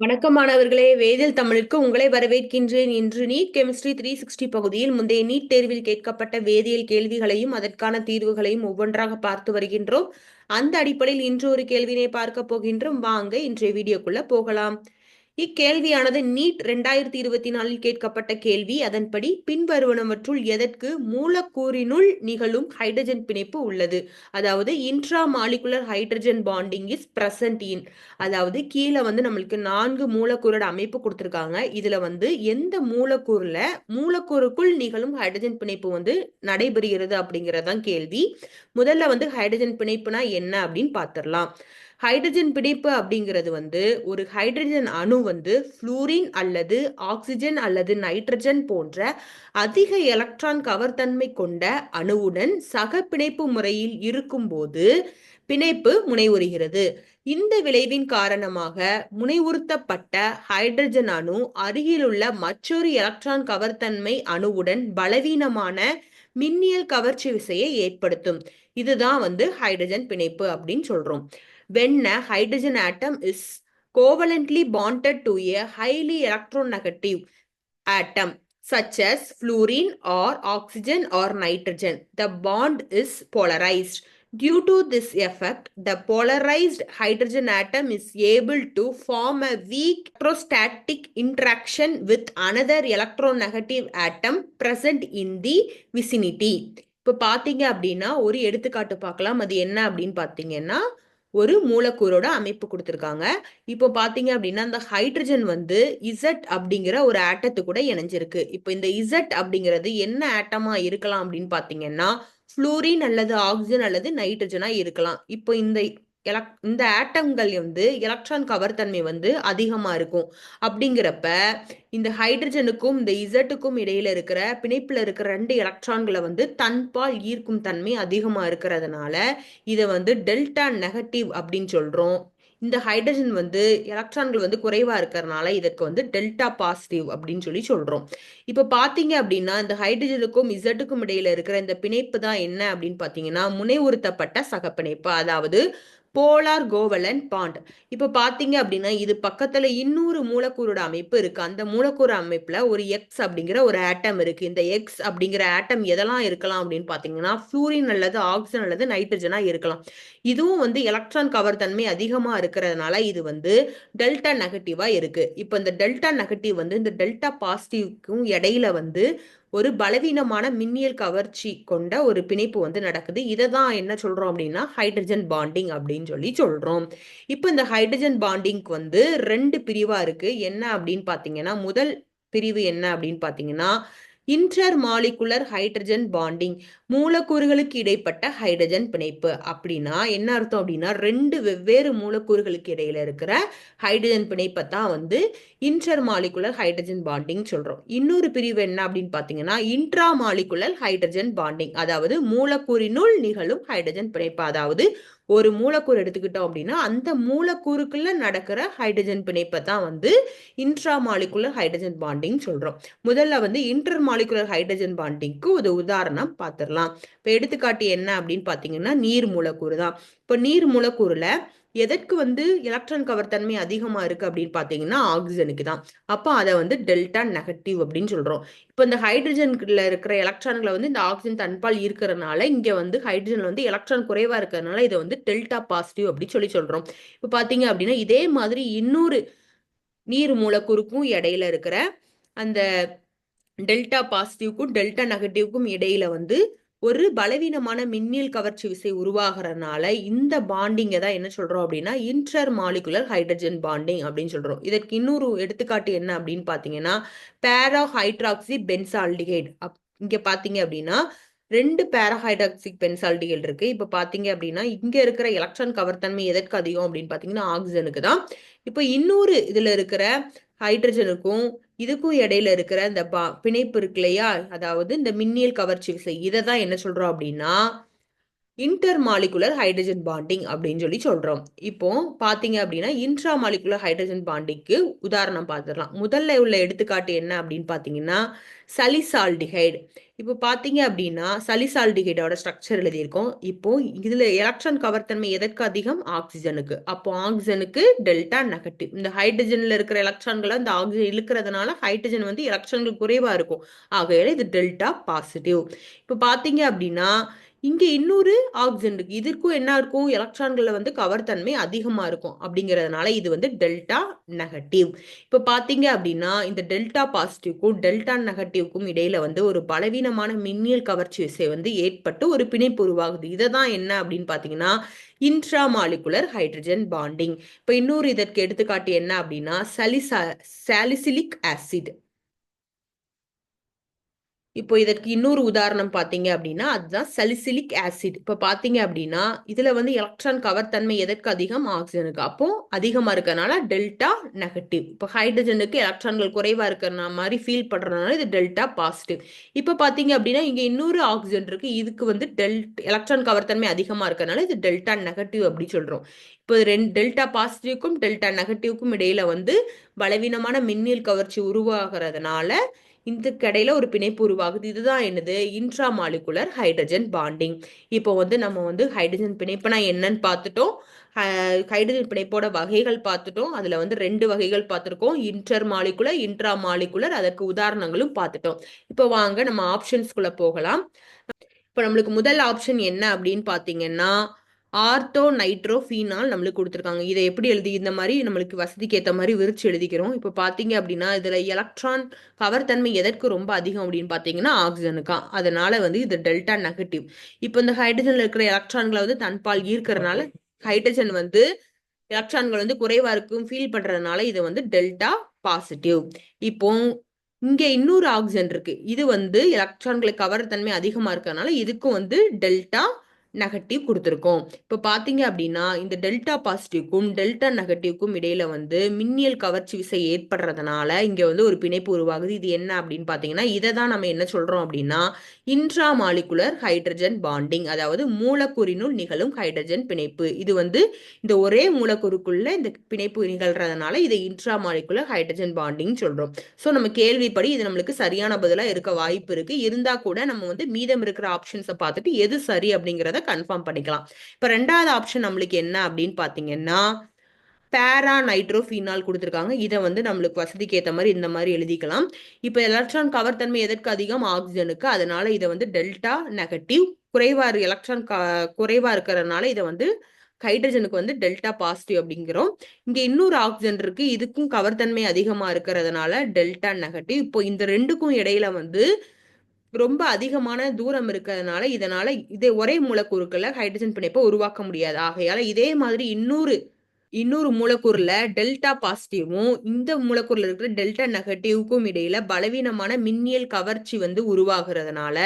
வணக்கம் மாணவர்களே, வேதியியல் தமிழுக்கு உங்களை வரவேற்கின்றேன். இன்று நீட் கெமிஸ்ட்ரி 360 பகுதியில் முந்தைய நீட் தேர்வில் கேட்கப்பட்ட வேதியியல் கேள்விகளையும் அதற்கான தீர்வுகளையும் ஒவ்வொன்றாக பார்த்து வருகின்றோம். அந்த அடிப்படையில் இன்று ஒரு கேள்வினை பார்க்க போகின்றோம். வாங்க இன்றைய வீடியோக்குள்ள போகலாம். இக்கேள்வியானது நீட் 2024 கேட்கப்பட்ட கேள்வி. அதன்படி பின்வருவனவற்றுள் எதற்கு மூலக்கூறினுள் நிகழும் ஹைட்ரஜன் பிணைப்பு உள்ளது? அதாவது intra molecular hydrogen bonding is present in. அதாவது கீழே நம்மளுக்கு 4 மூலக்கூறோட அமைப்பு கொடுத்துருக்காங்க. இதுல எந்த மூலக்கூறுக்குள் நிகழும் ஹைட்ரஜன் பிணைப்பு நடைபெறுகிறது அப்படிங்கறதான் கேள்வி. முதல்ல ஹைட்ரஜன் பிணைப்புனா என்ன அப்படின்னு பார்த்திடலாம். ஹைட்ரஜன் பிணைப்பு அப்படிங்கிறது ஒரு ஹைட்ரஜன் அணு புளூரின் அல்லது ஆக்சிஜன் அல்லது நைட்ரஜன் போன்ற அதிக எலக்ட்ரான் கவர்தன்மை கொண்ட அணுவுடன் சக பிணைப்பு முறையில் இருக்கும்போது பிணைப்பு முனைவுறுகிறது. இந்த விளைவின் காரணமாக முனைவுறுத்தப்பட்ட ஹைட்ரஜன் அணு அருகிலுள்ள மற்றொரு எலக்ட்ரான் கவர்தன்மை அணுவுடன் பலவீனமான மின்னியல் கவர்ச்சி விசையை ஏற்படுத்தும். இதுதான் ஹைட்ரஜன் பிணைப்பு அப்படின்னு சொல்றோம். When a hydrogen atom is covalently bonded to a highly electronegative atom such as fluorine or oxygen or nitrogen, the bond is polarized. Due to this effect, the polarized hydrogen atom is able to form a weak electrostatic interaction with another electronegative atom present in the vicinity. இப்போ பார்த்தீங்க அப்படின்னா ஒரு எடுத்துக்காட்டு பார்க்கலாம். அது என்ன அப்படின்னு பார்த்தீங்கன்னா ஒரு மூலக்கூறோட அமைப்பு கொடுத்துருக்காங்க. இப்போ பாத்தீங்க அப்படின்னா அந்த ஹைட்ரஜன் இசட் அப்படிங்கிற ஒரு ஆட்டத்து கூட இணைஞ்சிருக்கு. இப்போ இந்த இசட் அப்படிங்கிறது என்ன ஆட்டமா இருக்கலாம் அப்படின்னு பாத்தீங்கன்னா புளூரின் அல்லது ஆக்சிஜன் அல்லது நைட்ரஜனா இருக்கலாம். இப்போ இந்த ஆட்டங்கள் எலக்ட்ரான் கவர்தன்மை அதிகமா இருக்கும். அப்படிங்கிறப்ப இந்த ஹைட்ரஜனுக்கும் இந்த இசட்டுக்கும் இடையில இருக்கிற பிணைப்புல இருக்கிற 2 எலக்ட்ரான்களை தன்பால் ஈர்க்கும் தன்மை அதிகமா இருக்கிறதுனால இதை டெல்டா நெகட்டிவ் அப்படின்னு சொல்றோம். இந்த ஹைட்ரஜன் எலக்ட்ரான்கள் குறைவா இருக்கிறதுனால இதற்கு டெல்டா பாசிட்டிவ் அப்படின்னு சொல்றோம். இப்ப பாத்தீங்க அப்படின்னா இந்த ஹைட்ரஜனுக்கும் இசட்டுக்கும் இடையில இருக்கிற இந்த பிணைப்பு தான் என்ன அப்படின்னு பாத்தீங்கன்னா முனைவுறுத்தப்பட்ட சகப்பிணைப்பு, அதாவது போலார் கோவலன் பாண்ட். இப்ப பாத்தீங்க அப்படின்னா இது பக்கத்துல இன்னொரு மூலக்கூறோட அமைப்பு இருக்கு. அந்த மூலக்கூறு அமைப்புல ஒரு எக்ஸ் அப்படிங்கிற ஒரு ஆட்டம் இருக்கு. இந்த எக்ஸ் அப்படிங்கிற ஆட்டம் எதெல்லாம் இருக்கலாம் அப்படின்னு பாத்தீங்கன்னா புளூரின் அல்லது ஆக்சிஜன் அல்லது நைட்ரஜனா இருக்கலாம். இதுவும் எலக்ட்ரான் கவர் தன்மை அதிகமா இருக்கிறதுனால இது டெல்டா நெகட்டிவா இருக்கு. இப்ப இந்த டெல்டா நெகட்டிவ் இந்த டெல்டா பாசிட்டிவ்க்கும் இடையில ஒரு பலவீனமான மின்னியல் கவர்ச்சி கொண்ட ஒரு பிணைப்பு நடக்குது. இதை தான் என்ன சொல்றோம் அப்படின்னா ஹைட்ரஜன் பாண்டிங் அப்படின்னு சொல்றோம். இப்போ இந்த ஹைட்ரஜன் பாண்டிங்க்கு 2 பிரிவா இருக்கு. என்ன அப்படின்னு பாத்தீங்கன்னா முதல் பிரிவு என்ன அப்படின்னு பாத்தீங்கன்னா இன்டர் மாலிகுலர் ஹைட்ரஜன் பாண்டிங், மூலக்கூறுகளுக்கு இடைப்பட்ட ஹைட்ரஜன் பிணைப்பு. அப்படின்னா என்ன அர்த்தம் அப்படின்னா 2 வெவ்வேறு மூலக்கூறுகளுக்கு இடையில இருக்கிற ஹைட்ரஜன் பிணைப்பை தான் இன்டர் மாலிகுலர் ஹைட்ரஜன் பாண்டிங் சொல்றோம். இன்னொரு பிரிவு என்ன அப்படின்னு பாத்தீங்கன்னா இன்ட்ரா மாலிகுலர் ஹைட்ரஜன் பாண்டிங், அதாவது மூலக்கூறினுள் நிகழும் ஹைட்ரஜன் பிணைப்பு. அதாவது ஒரு மூலக்கூறு எடுத்துக்கிட்டோம் அப்படின்னா அந்த மூலக்கூறுக்குள்ள நடக்கிற ஹைட்ரஜன் பிணைப்பை தான் இன்ட்ரா மாலிகுலர் ஹைட்ரஜன் பாண்டிங் சொல்றோம். முதல்ல இன்டர் மாலிகுலர் ஹைட்ரஜன் பாண்டிங்க்கு ஒரு உதாரணம் பார்த்துடலாம். இப்போ எடுத்துக்காட்டு என்ன அப்படின்னு பாத்தீங்கன்னா நீர் மூலக்கூறு தான். இப்போ நீர் மூலக்கூறுல எதற்கு எலக்ட்ரான் கவர் தன்மை அதிகமா இருக்கு அப்படின்னு பாத்தீங்கன்னா ஆக்சிஜனுக்கு தான். அப்போ அதை டெல்டா நெகட்டிவ் அப்படின்னு சொல்றோம். இப்போ இந்த ஹைட்ரஜன்ல இருக்கிற எலக்ட்ரான்களை இந்த ஆக்சிஜன் தன்பால் இருக்கிறதுனால இங்க ஹைட்ரஜன் எலக்ட்ரான் குறைவா இருக்கிறதுனால இதை டெல்டா பாசிட்டிவ் அப்படின்னு சொல்றோம். இப்போ பாத்தீங்க அப்படின்னா இதே மாதிரி இன்னொரு நீர் மூலக்கூறுக்கும் இடையில இருக்கிற அந்த டெல்டா பாசிட்டிவ்க்கும் டெல்டா நெகட்டிவ்க்கும் இடையில ஒரு பலவீனமான மின்னியல் கவர்ச்சி விசை உருவாகிறதுனால இந்த பாண்டிங்கை தான் என்ன சொல்றோம் அப்படின்னா இன்டர் மாலிகுலர் ஹைட்ரஜன் பாண்டிங் அப்படின்னு சொல்றோம். இதற்கு இன்னொரு எடுத்துக்காட்டு என்ன அப்படின்னு பாத்தீங்கன்னா பேரா ஹைட்ராக்சி பென்சால்டிகைடு. இங்க பாத்தீங்க அப்படின்னா 2 பேராஹைட்ராக்சிக் பென்சால்டிகைடு இருக்கு. இப்ப பாத்தீங்க அப்படின்னா இங்க இருக்கிற எலக்ட்ரான் கவர்தன்மை எதற்கு அதிகம் அப்படின்னு பாத்தீங்கன்னா ஆக்சிஜனுக்கு தான். இப்போ இன்னொரு இதுல இருக்கிற ஹைட்ரஜனுக்கும் இதுக்கும் இடையில இருக்கிற இந்த பிணைப்பு இருக்கு இல்லையா, அதாவது இந்த மின்னியல் கவர்ச்சி விசை, இதை தான் என்ன சொல்றோம் அப்படின்னா இன்டர் மாலிகுலர் ஹைட்ரஜன் பாண்டிங் அப்படின்னு சொல்லி சொல்றோம். இப்போ பாத்தீங்க அப்படின்னா இன்ட்ரா மாலிகுலர் ஹைட்ரஜன் பாண்டிங்க்கு உதாரணம் பார்த்துடலாம். முதல்ல உள்ள எடுத்துக்காட்டு என்ன அப்படின்னு பாத்தீங்கன்னா சலிசால்டிஹைடு. இப்போ பாத்தீங்க அப்படின்னா சலிசால்டிஹைடோட ஸ்ட்ரக்சர் எழுதியிருக்கோம். இப்போ இதுல எலக்ட்ரான் கவர்த்தன்மை எதற்கு அதிகம்? ஆக்சிஜனுக்கு. அப்போ ஆக்சிஜனுக்கு டெல்டா நெகட்டிவ். இந்த ஹைட்ரஜன்ல இருக்கிற எலக்ட்ரான்களை இந்த ஆக்சிஜன் இழுக்கிறதுனால ஹைட்ரஜன் வந்து எலக்ட்ரான்கள் குறைவா இருக்கும். ஆகையால இது டெல்டா பாசிட்டிவ். இப்போ பாத்தீங்க அப்படின்னா இங்க இன்னொரு ஆக்சிஜன் இருக்கு. இதற்கும் என்ன இருக்கும்? எலக்ட்ரான்களை வந்து கவர்த்தன்மை அதிகமா இருக்கும். அப்படிங்கிறதுனால இது வந்து டெல்டா நெகட்டிவ். இப்ப பாத்தீங்க அப்படின்னா இந்த டெல்டா பாசிட்டிவ்க்கும் டெல்டா நெகட்டிவ்க்கும் இடையில வந்து ஒரு பலவீனமான மின்னியல் கவர்ச்சி விசை வந்து ஏற்பட்டு ஒரு பிணைப்பு உருவாகுது. இதை தான் என்ன அப்படின்னு பாத்தீங்கன்னா இன்ட்ரா மாலிகுலர் ஹைட்ரஜன் பாண்டிங். இப்ப இன்னொரு இதற்கு எடுத்துக்காட்டு என்ன அப்படின்னா சாலிசிலிக் ஆசிட். இப்போ இதற்கு இன்னொரு உதாரணம் பார்த்தீங்க அப்படின்னா அதுதான் சலிசிலிக் ஆசிட். இப்போ பார்த்தீங்க அப்படின்னா இதுல வந்து எலக்ட்ரான் கவர்த்தன்மை எதற்கு அதிகம்? ஆக்சிஜனுக்கு. அப்போ அதிகமா இருக்கறனால டெல்டா நெகட்டிவ். இப்போ ஹைட்ரஜனுக்கு எலக்ட்ரான்கள் குறைவா இருக்கிற மாதிரி ஃபீல் பண்றதுனால இது டெல்டா பாசிட்டிவ். இப்போ பார்த்தீங்க அப்படின்னா இங்க இன்னொரு ஆக்சிஜன் இருக்கு. இதுக்கு வந்து எலக்ட்ரான் கவர்த்தன்மை அதிகமா இருக்கறனால இது டெல்டா நெகட்டிவ் அப்படி சொல்றோம். இப்போ டெல்டா பாசிட்டிவ்க்கும் டெல்டா நெகட்டிவ்க்கும் இடையில வந்து பலவீனமான மின்னியல் கவர்ச்சி உருவாகிறதுனால இந்த கடையில ஒரு பிணைப்பு உருவாகுது. இதுதான் என்னது? Intra molecular hydrogen bonding. இப்போ வந்து நம்ம வந்து ஹைட்ரஜன் பிணைப்புனா என்னன்னு பார்த்துட்டோம். ஹைட்ரஜன் பிணைப்போட வகைகள் பார்த்துட்டோம். அதுல வந்து 2 வகைகள் பார்த்துருக்கோம். Inter molecular, intra molecular. அதற்கு உதாரணங்களும் பார்த்துட்டோம். இப்போ வாங்க நம்ம ஆப்ஷன்ஸ்குள்ள போகலாம். இப்போ நம்மளுக்கு முதல் ஆப்ஷன் என்ன அப்படின்னு பார்த்தீங்கன்னா ஆர்த்தோ நைட்ரோ ஃபீனால் நம்மளுக்கு கொடுத்துருக்காங்க. இதை எப்படி எழுதி இந்த மாதிரி நம்மளுக்கு வசதிக்கு ஏற்ற மாதிரி விரிச்சு எழுதிக்கிறோம். இப்போ பார்த்தீங்க அப்படின்னா இதில் எலக்ட்ரான் கவர்த்தன்மை எதற்கு ரொம்ப அதிகம் அப்படின்னு பார்த்தீங்கன்னா ஆக்சிஜனுக்கா. அதனால வந்து இது டெல்டா நெகட்டிவ். இப்போ இந்த ஹைட்ரஜன்ல இருக்கிற எலக்ட்ரான்களை வந்து தன்பால் ஈர்க்கறதுனால ஹைட்ரஜன் வந்து எலக்ட்ரான்கள் வந்து குறைவா இருக்கும் ஃபீல் பண்றதுனால இது வந்து டெல்டா பாசிட்டிவ். இப்போ இங்க இன்னொரு ஆக்சிஜன் இருக்கு. இது வந்து எலக்ட்ரான்களை கவர் தன்மை அதிகமா இருக்கறனால இதுக்கும் வந்து டெல்டா நெகட்டிவ் கொடுத்துருக்கோம். இப்போ பாத்தீங்க அப்படின்னா இந்த டெல்டா பாசிட்டிவ்க்கும் டெல்டா நெகட்டிவ்க்கும் இடையில வந்து மின்னியல் கவர்ச்சி விசை ஏற்படுறதுனால இங்க வந்து ஒரு பிணைப்பு உருவாகுது. இது என்ன அப்படின்னு பாத்தீங்கன்னா இதை தான் நம்ம என்ன சொல்றோம் அப்படின்னா இன்ட்ரா மாலிகுலர் ஹைட்ரஜன் பாண்டிங், அதாவது மூலக்கூறினுள் நிகழும் ஹைட்ரஜன் பிணைப்பு. இது வந்து இந்த ஒரே மூலக்கூறுக்குள்ள இந்த பிணைப்பு நிகழ்றதுனால இதை இன்ட்ரா மாலிகுலர் ஹைட்ரஜன் பாண்டிங் சொல்றோம். ஸோ நம்ம கேள்விப்படி இது நம்மளுக்கு சரியான பதிலா இருக்க வாய்ப்பு இருக்கு. இருந்தா கூட நம்ம வந்து மீதம் இருக்கிற ஆப்ஷன்ஸை பார்த்துட்டு எது சரி அப்படிங்கிறத கன்ஃபார்ம் பண்ணிக்கலாம். இப்ப 2வது ஆப்ஷன் நம்மளுக்கு என்ன அப்படின்னு பாத்தீங்கன்னா பேரா நைட்ரோஃபீனால் கொடுத்துருக்காங்க. இதை வந்து நம்மளுக்கு வசதிக்கு ஏற்ற மாதிரி இந்த மாதிரி எழுதிக்கலாம். இப்போ எலக்ட்ரான் கவர்த்தன்மை எதற்கு அதிகம்? ஆக்சிஜனுக்கு. அதனால இதை வந்து டெல்டா நெகட்டிவ். குறைவா எலக்ட்ரான் குறைவா இருக்கிறதுனால இதை வந்து ஹைட்ரஜனுக்கு வந்து டெல்டா பாசிட்டிவ் அப்படிங்கிறோம். இங்க இன்னொரு ஆக்சிஜன் இருக்கு. இதுக்கும் கவர்த்தன்மை அதிகமா இருக்கிறதுனால டெல்டா நெகட்டிவ். இப்போ இந்த ரெண்டுக்கும் இடையில வந்து ரொம்ப அதிகமான தூரம் இருக்கிறதுனால இதனால இதே ஒரே மூலக்கூறுக்குள்ள ஹைட்ரஜன் பிணைப்பை உருவாக்க முடியாது. ஆகையால இதே மாதிரி இன்னொரு மூலக்கூறுல டெல்டா பாசிட்டிவும் இந்த மூலக்கூறுல இருக்கிற டெல்டா நெகட்டிவ்க்கும் இடையில பலவீனமான மின்னியல் கவர்ச்சி வந்து உருவாகிறதுனால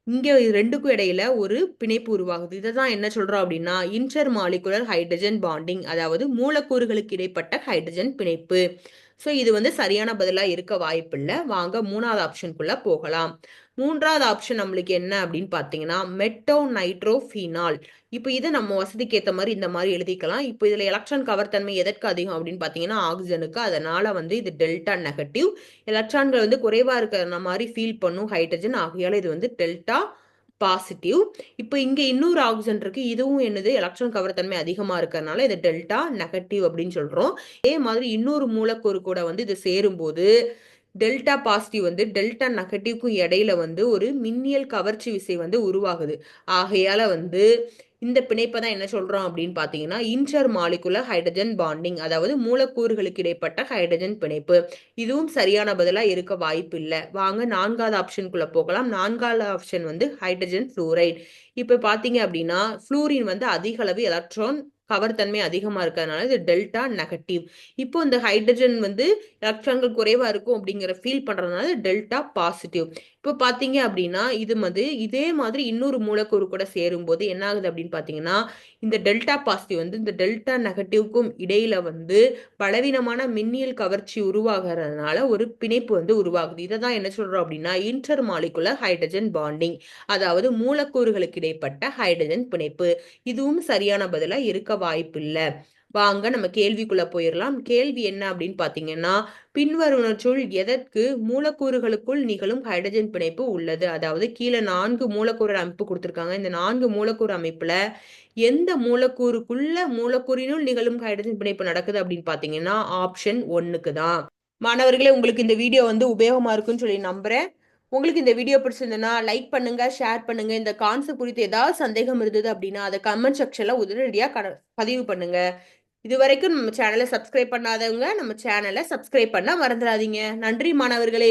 இங்க ரெண்டுக்கும் இடையில ஒரு பிணைப்பு உருவாகுது. இதை தான் என்ன சொல்றோம் அப்படின்னா இன்டர் மாலிகுலர் ஹைட்ரஜன் பாண்டிங், அதாவது மூலக்கூறுகளுக்கு இடைப்பட்ட ஹைட்ரஜன் பிணைப்பு. ஸோ இது வந்து சரியான பதிலா இருக்க வாய்ப்பில்லை. வாங்க 3வது ஆப்ஷனுக்குள்ள போகலாம். 3வது ஆப்ஷன் நம்மளுக்கு என்ன அப்படின்னு பார்த்தீங்கன்னா மெட்டோ நைட்ரோஃபீனால். இப்போ இதை நம்ம வசதிக்கு ஏற்ற மாதிரி இந்த மாதிரி எழுதிக்கலாம். இப்போ இதுல எலக்ட்ரான் கவர்த்தன்மை எதற்கு அதிகம் அப்படின்னு பார்த்தீங்கன்னா ஆக்சிஜனுக்கு. அதனால வந்து இது டெல்டா நெகட்டிவ். எலக்ட்ரான்கள் வந்து குறைவா இருக்கிற மாதிரி ஃபீல் பண்ணும் ஹைட்ரஜன். ஆகையால இது வந்து டெல்டா பாசிட்டிவ். இப்போ இங்க இன்னொரு ஆக்சிஜன் இருக்கு. இதுவும் என்னது? எலக்ட்ரான் கவர்த்தன்மை அதிகமா இருக்கிறதுனால இது டெல்டா நெகட்டிவ் அப்படின்னு சொல்றோம். அதே மாதிரி இன்னொரு மூலக்கூறு கூட வந்து இது சேரும்போது டெல்டா பாசிட்டிவ் வந்து டெல்டா நெகட்டிவ்க்கும் இடையில வந்து ஒரு மின்னியல் கவர்ச்சி விசை வந்து உருவாகுது. ஆகையால வந்து இந்த பிணைப்பை தான் என்ன சொல்றோம் அப்படின்னு பாத்தீங்கன்னா இன்டர் மாலிகுலர் ஹைட்ரஜன் பாண்டிங், அதாவது மூலக்கூறுகளுக்கு இடைப்பட்ட ஹைட்ரஜன் பிணைப்பு. இதுவும் சரியான பதிலா இருக்க வாய்ப்பு இல்லை. வாங்க 4வது ஆப்ஷனுக்குள்ள போகலாம். 4வது ஆப்ஷன் வந்து ஹைட்ரஜன் ஃப்ளூரைடு. இப்ப பாத்தீங்க அப்படின்னா ஃப்ளூரின் வந்து அதிக அளவு எலக்ட்ரான் கவர்த்தன்மை அதிகமா இருக்கிறதுனால இது டெல்டா நெகட்டிவ். இப்போ இந்த ஹைட்ரஜன் வந்து எலக்ட்ரான்கள் குறைவா இருக்கும் அப்படிங்கிற ஃபீல் பண்றதுனால டெல்டா பாசிட்டிவ். இப்போ பார்த்தீங்க அப்படின்னா இதே மாதிரி இன்னொரு மூலக்கூறு கூட சேரும்போது என்ன ஆகுது அப்படின்னு பார்த்தீங்கன்னா, இந்த டெல்டா பாசிட்டிவ் இந்த டெல்டா நெகட்டிவ்க்கும் இடையில பலவீனமான மின்னியல் கவர்ச்சி உருவாகிறதுனால ஒரு பிணைப்பு உருவாகுது. இதை தான் என்ன சொல்றோம் அப்படின்னா இன்டர் மாலிகுலர் ஹைட்ரஜன் பாண்டிங், அதாவது மூலக்கூறுகளுக்கு இடைப்பட்ட ஹைட்ரஜன் பிணைப்பு. இதுவும் சரியான பதிலா இருக்க வாய்ப்பில்லை. வாங்க நம்ம கேள்விக்குள்ள போயிடலாம். கேள்வி என்ன அப்படின்னு பாத்தீங்கன்னா, பின்வருவனற்றுள் எதற்கு மூலக்கூறுகளுக்குள் நிகழும் ஹைட்ரஜன் பிணைப்பு உள்ளது? அதாவது கீழே 4 மூலக்கூறு அமைப்பு கொடுத்திருக்காங்க. இந்த 4 மூலக்கூறு அமைப்புல எந்த மூலக்கூறினுள் நிகழும் ஹைட்ரஜன் பிணைப்பு நடக்குது அப்படின்னு பாத்தீங்கன்னா ஆப்ஷன் 1க்கு தான். மாணவர்களே, உங்களுக்கு இந்த வீடியோ உபயோகமா இருக்குன்னு சொல்லி நம்புறேன். உங்களுக்கு இந்த வீடியோ பிடிச்சிருந்ததுன்னா லைக் பண்ணுங்க, ஷேர் பண்ணுங்க. இந்த கான்செப்ட் குறித்து ஏதாவது சந்தேகம் இருந்தது அப்படின்னா அதை கமெண்ட் செக்ஷன்ல உடனடியாக பதிவு பண்ணுங்க. இது வரைக்கும் நம்ம சேனலை சப்ஸ்கிரைப் பண்ணாதவங்க நம்ம சேனலை சப்ஸ்கிரைப் பண்ண மறந்துடாதீங்க. நன்றி மாணவர்களே.